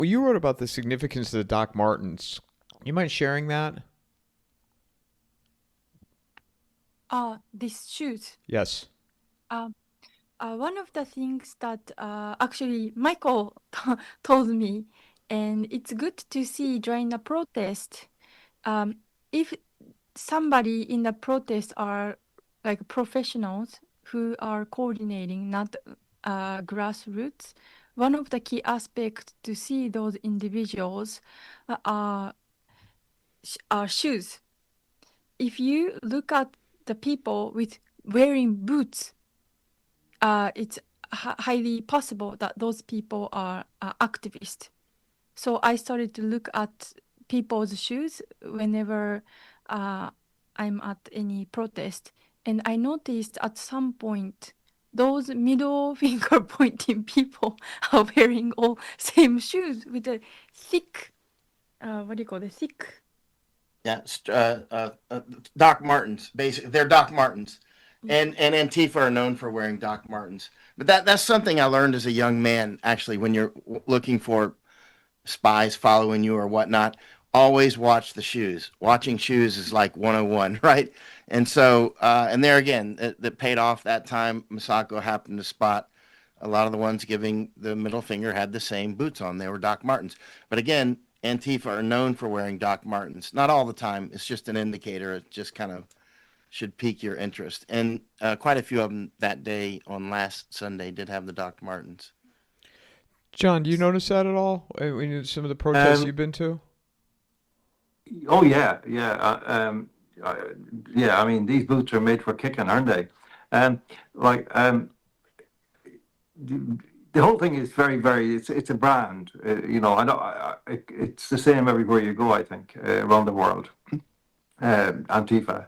Well, you wrote about the significance of the Doc Martens. You mind sharing that? These shoes. Yes. Um, One of the things that actually Michael told me, and it's good to see during a protest, um, if somebody in the protest are like professionals who are coordinating, not grassroots, one of the key aspects to see those individuals are, are shoes. If you look at the people with wearing boots, it's highly possible that those people are activists. So I started to look at people's shoes whenever uh, I'm at any protest. And I noticed at some point, those middle finger pointing people are wearing all same shoes with a thick, what do you call it, thick. Yeah, Doc Martens. Basically, they're Doc Martens, Yeah. and Antifa are known for wearing Doc Martens. But that's something I learned as a young man. Actually, when you're looking for spies following you or whatnot, always watch the shoes. Watching shoes is like 101, right? And so, and there again, that paid off that time. Masako happened to spot a lot of the ones giving the middle finger had the same boots on. They were Doc Martens. But again, Antifa are known for wearing Doc Martens. Not all the time. It's just an indicator. It just kind of should pique your interest. And quite a few of them that day on last Sunday did have the Doc Martens. John, do you notice that at all in some of the protests Um, you've been to? oh yeah, yeah, uh, yeah. I mean, these boots are made for kicking, aren't they? Um, like the, the whole thing is very, very. It's a brand. I know. It's the same everywhere you go. I think around the world. Antifa.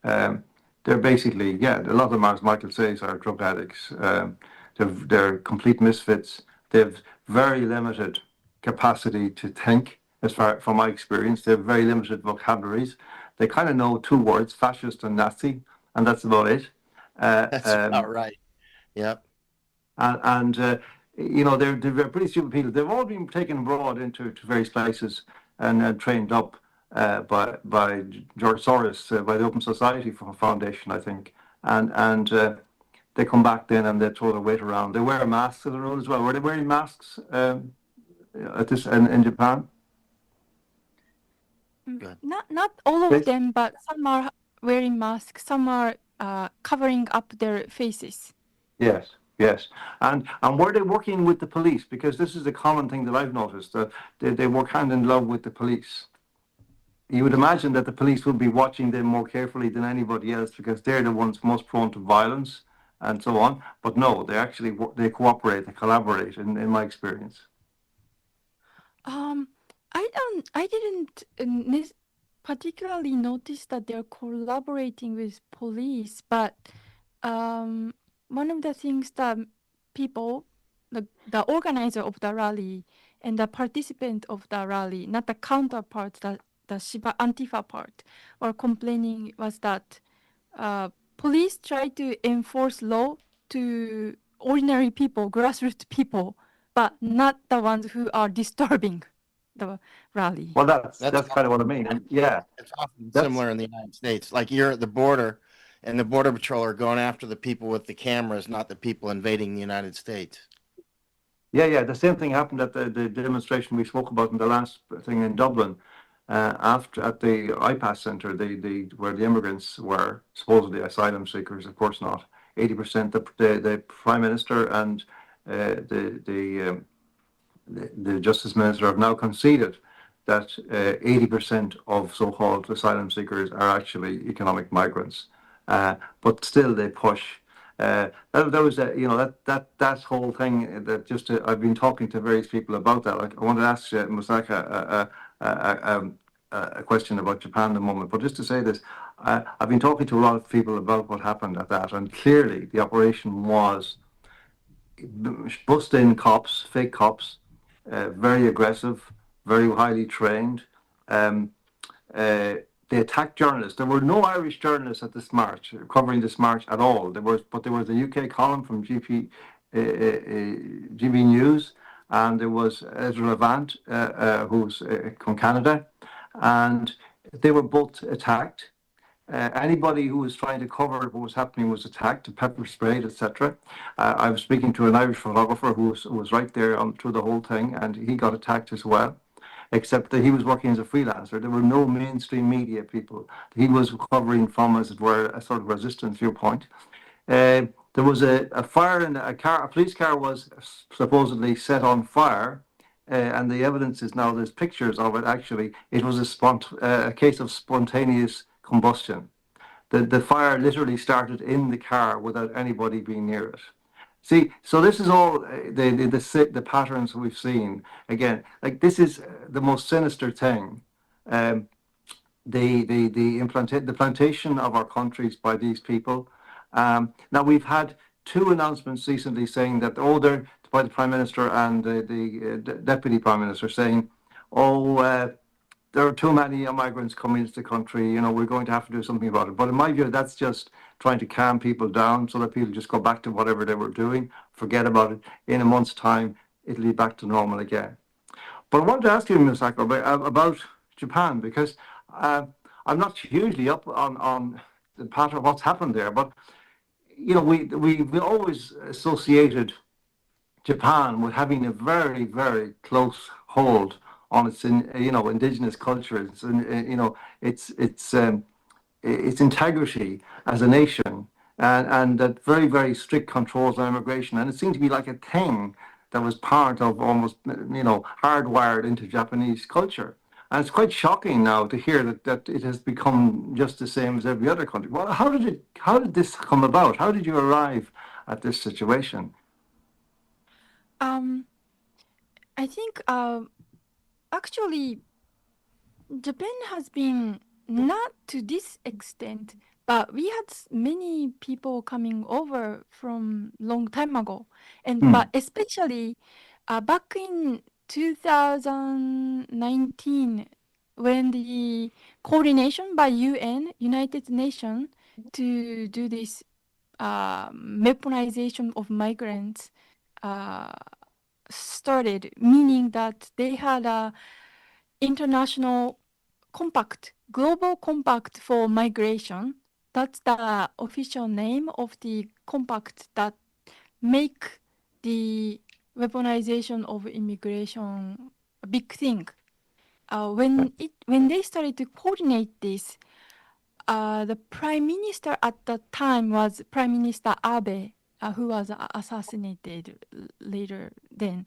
Um, they're basically, yeah, a lot of them, as Michael says, are drug addicts. They're complete misfits. They've very limited capacity to think, as far from my experience. They have very limited vocabularies. They kind of know two words, fascist and Nazi, and that's about it. Uh, That's um, about right. Yep. and they're pretty stupid people. They've all been taken abroad into to various places and trained up by George Soros, by the Open Society Foundation, I think, and they come back then and they throw their weight around. They wear masks of their own as well. Were they wearing masks at this in Japan? Good. Not all of Yes. them, but some are wearing masks, some are covering up their faces. Yes, yes. And were they working with the police? Because this is a common thing that I've noticed, that they work hand in glove with the police. You would imagine that the police would be watching them more carefully than anybody else because they're the ones most prone to violence and so on. But no, they cooperate, they collaborate. In my experience. Um, I didn't particularly notice that they're collaborating with police, but um, one of the things that people, the organizer of the rally and the participant of the rally, not the counterpart, the Shiba Antifa part, were complaining was that police try to enforce law to ordinary people, grassroots people, but not the ones who are disturbing the rally. Well, that's That's that's kind of what I mean. And yeah, It's often that's similar in the United States. Like you're at the border, and the border patrol are going after the people with the cameras, not the people invading the United States. yeah. The same thing happened at the demonstration we spoke about in the last thing in Dublin. After at the IPAS centre, where the immigrants were supposedly asylum seekers, of course not. 80%. The prime minister and the justice minister have now conceded that 80% of so-called asylum seekers are actually economic migrants. But still, they push. That was that whole thing that just I've been talking to various people about that. I wanted to ask Masaka a question about Japan in a moment, but just to say this, I've been talking to a lot of people about what happened at that, and clearly the operation was bust in cops, fake cops, very aggressive, very highly trained. Um, they attacked journalists. There were no Irish journalists at this march, covering this march at all. But there was a UK column from GB News, and there was Ezra Levant, who's from Canada, and they were both attacked. Anybody who was trying to cover what was happening was attacked, pepper sprayed, etc. I was speaking to an Irish photographer who was right there through the whole thing, and he got attacked as well, except that he was working as a freelancer. There were no mainstream media people. He was covering from, as it were, a sort of resistance viewpoint. There was a fire in a car. A police car was supposedly set on fire, and the evidence is now there's pictures of it. Actually, it was a case of spontaneous combustion. The fire literally started in the car without anybody being near it. See, so this is all the patterns we've seen. Again, like this is the most sinister thing. The plantation of our countries by these people. Now we've had two announcements recently saying that they're by the Prime Minister and the Deputy Prime Minister saying, there are too many migrants coming into the country, we're going to have to do something about it. But in my view, that's just trying to calm people down so that people just go back to whatever they were doing, forget about it. In a month's time, it'll be back to normal again. But I wanted to ask you, Masako, about Japan, because I'm not hugely up on the pattern of what's happened there. But, we always associated Japan with having a very, very close hold on its, indigenous cultures and, its integrity as a nation, and that very, very strict controls on immigration. And it seemed to be like a thing that was part of almost, hardwired into Japanese culture. And it's quite shocking now to hear that it has become just the same as every other country. Well, how did this come about? How did you arrive at this situation? I think actually Japan has been not to this extent, but we had many people coming over from long time ago, and but especially back in 2019, when the coordination by UN, United Nations, to do this weaponization of migrants started, meaning that they had a international compact, global compact for migration. That's the official name of the compact that make the weaponization of immigration a big thing. When they started to coordinate this, the prime minister at that time was Prime Minister Abe, who was assassinated later then.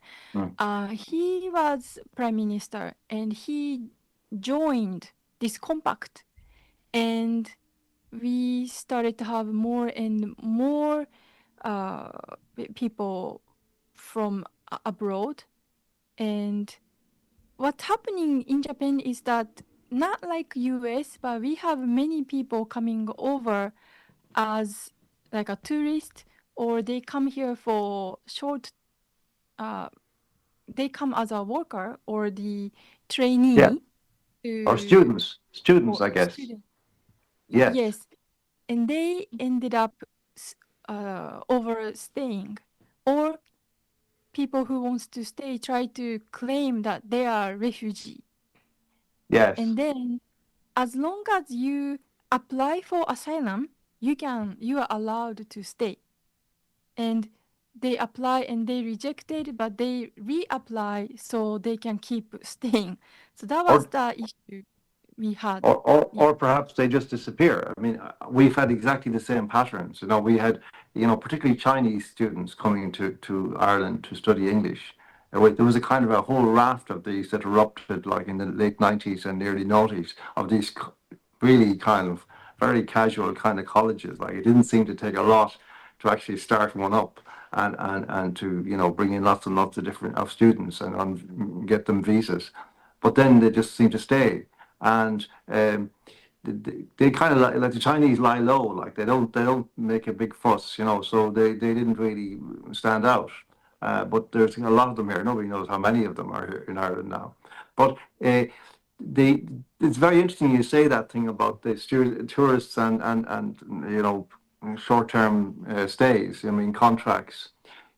He was prime minister and he joined this compact, and we started to have more and more people from abroad. And what's happening in Japan is that not like US, but we have many people coming over as like a tourist, or they come here for short, they come as a worker or the trainee. Yeah. Or students, I guess. Student. Yes. Yes. And they ended up overstaying, or people who wants to stay try to claim that they are refugee. Yes. And then as long as you apply for asylum, you are allowed to stay. And they apply and they rejected, but they reapply so they can keep staying. So that was the issue we had. Or perhaps they just disappear. I mean, we've had exactly the same patterns. We had, particularly Chinese students coming to Ireland to study English. There was a kind of a whole raft of these that erupted like in the late 90s and early 90s of these really kind of very casual kind of colleges. Like it didn't seem to take a lot to actually start one up and to, bring in lots and lots of different students and get them visas. But then they just seem to stay. And they kind of like the Chinese lie low, like they don't make a big fuss, so they didn't really stand out. But there's a lot of them here. Nobody knows how many of them are here in Ireland now. But it's very interesting you say that thing about the tourists and short-term stays. I mean, contracts.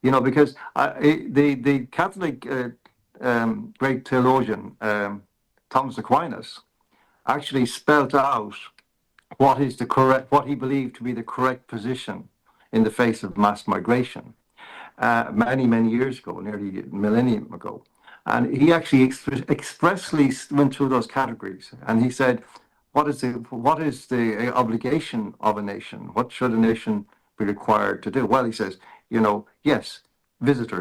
You know, because the Catholic great theologian Thomas Aquinas actually spelt out what he believed to be the correct position in the face of mass migration many years ago, nearly a millennium ago. And he actually expressly went through those categories, and he said, what is the obligation of a nation? What should a nation be required to do? Well, he says, yes,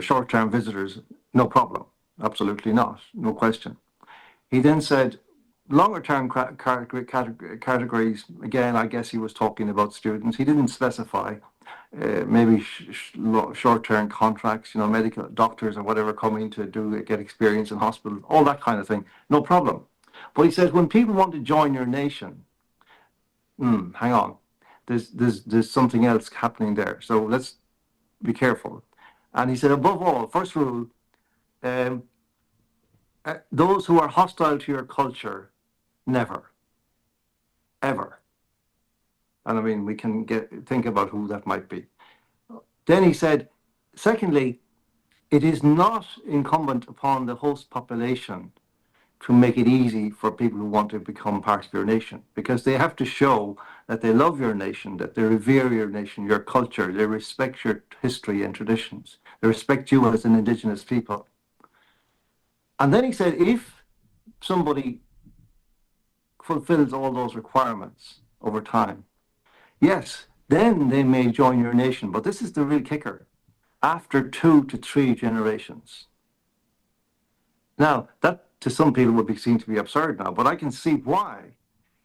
short-term visitors, no problem. Absolutely not, no question. He then said, longer term categories, again, I guess he was talking about students. He didn't specify maybe short-term contracts, medical doctors or whatever coming to get experience in hospitals, all that kind of thing, no problem. But he says, when people want to join your nation, hang on, there's something else happening there. So let's be careful. And he said, above all, first rule, those who are hostile to your culture, never, ever. And I mean, we can think about who that might be. Then he said, secondly, it is not incumbent upon the host population to make it easy for people who want to become part of your nation, because they have to show that they love your nation, that they revere your nation, your culture, they respect your history and traditions, they respect you as an indigenous people. And then he said, if somebody fulfills all those requirements over time, yes, then they may join your nation. But this is the real kicker. After 2 to 3 generations. Now, that to some people would be seen to be absurd now, but I can see why.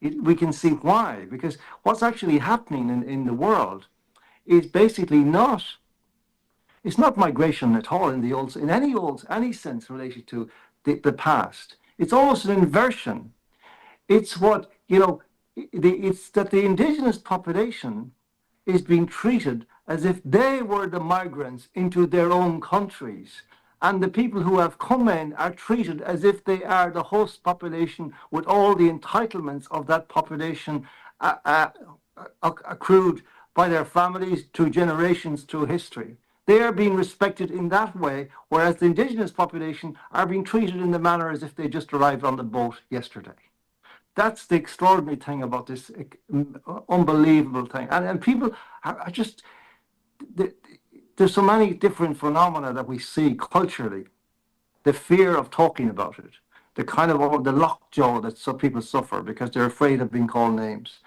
We can see why, because what's actually happening in the world is basically it's not migration at all in any sense related to the past. It's almost an inversion. It's what, it's that the indigenous population is being treated as if they were the migrants into their own countries. And the people who have come in are treated as if they are the host population with all the entitlements of that population accrued by their families through generations, through history. They are being respected in that way, whereas the indigenous population are being treated in the manner as if they just arrived on the boat yesterday. That's the extraordinary thing about this unbelievable thing. And people are just, there's so many different phenomena that we see culturally. The fear of talking about it, the kind of the lockjaw that some people suffer because they're afraid of being called names.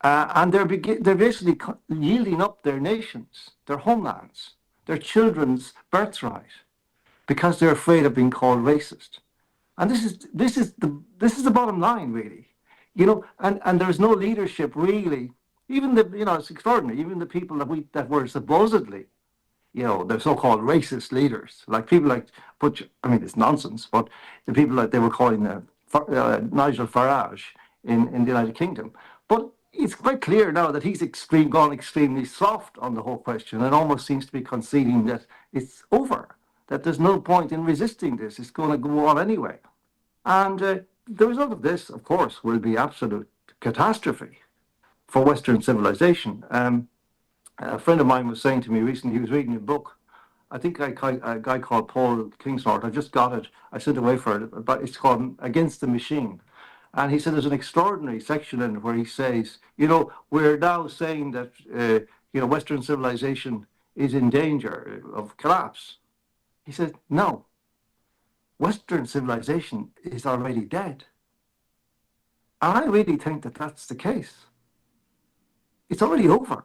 And they're basically yielding up their nations, their homelands, their children's birthright, because they're afraid of being called racist. And this is the bottom line, really, and there's no leadership really. Even it's extraordinary. Even the people that were supposedly, the so-called racist leaders, like people like it's nonsense, but the people like they were calling Nigel Farage in the United Kingdom. But it's quite clear now that he's gone extremely soft on the whole question, and almost seems to be conceding that it's over, that there's no point in resisting this. It's going to go on anyway. And the result of this, of course, will be absolute catastrophe for Western civilization. A friend of mine was saying to me recently, he was reading a book, I think a guy called Paul Kingsnorth. I just got it. I sent away for it, but it's called Against the Machine. And he said there's an extraordinary section in it where he says, we're now saying that, Western civilization is in danger of collapse. He said, no, Western civilization is already dead. And I really think that that's the case. It's already over,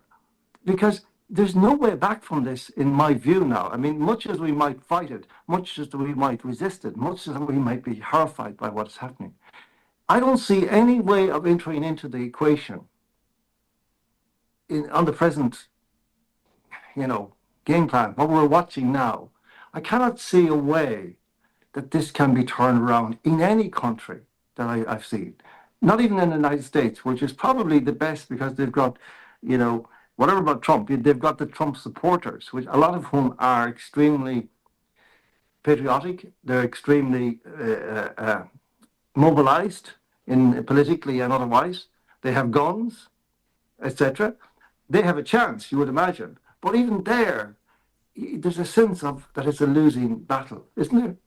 because there's no way back from this, in my view now. I mean, much as we might fight it, much as we might resist it, much as we might be horrified by what's happening, I don't see any way of entering into the equation on the present, game plan, what we're watching now. I cannot see a way that this can be turned around in any country that I've seen. Not even in the United States, which is probably the best because they've got, whatever about Trump, they've got the Trump supporters, which a lot of whom are extremely patriotic. They're extremely mobilized politically and otherwise. They have guns, etc. They have a chance, you would imagine. But even there, there's a sense of that it's a losing battle, isn't there?